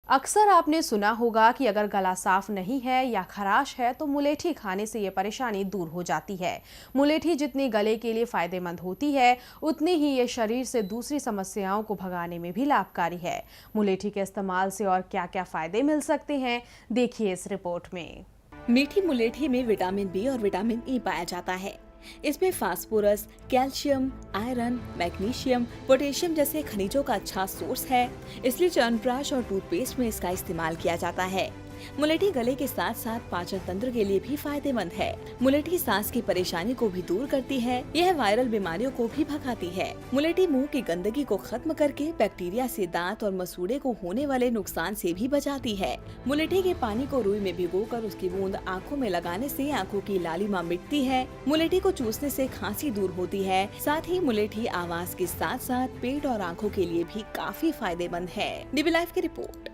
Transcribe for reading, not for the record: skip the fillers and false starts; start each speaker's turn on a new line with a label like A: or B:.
A: अक्सर आपने सुना होगा कि अगर गला साफ नहीं है या खराश है तो मुलेठी खाने से ये परेशानी दूर हो जाती है। मुलेठी जितनी गले के लिए फायदेमंद होती है, उतनी ही ये शरीर से दूसरी समस्याओं को भगाने में भी लाभकारी है। मुलेठी के इस्तेमाल से और क्या-क्या फायदे मिल सकते हैं, देखिए इस रिपोर्ट में।
B: मीठी मुलेठी में विटामिन बी और विटामिन ई पाया जाता है। इसमें phosphorus, calcium, iron, magnesium, potassium जैसे खनिजों का अच्छा सोर्स है, इसलिए च्यवनप्राश और टूथपेस्ट में इसका इस्तेमाल किया जाता है। मुलेठी गले के साथ साथ पाचन तंत्र के लिए भी फायदेमंद है। मुलेठी सांस की परेशानी को भी दूर करती है। यह वायरल बीमारियों को भी भगाती है। मुलेठी मुंह की गंदगी को खत्म करके बैक्टीरिया से दांत और मसूड़े को होने वाले नुकसान से भी बचाती है। मुलेठी के पानी को रुई में भिगोकर उसकी बूंद आँखों में लगाने से आँखों की लालिमा मिटती है। मुलेठी को चूसने से खांसी दूर होती है। साथ ही मुलेठी आवाज के साथ साथ पेट और आँखों के लिए भी काफी फायदेमंद है। डीबी लाइव की रिपोर्ट।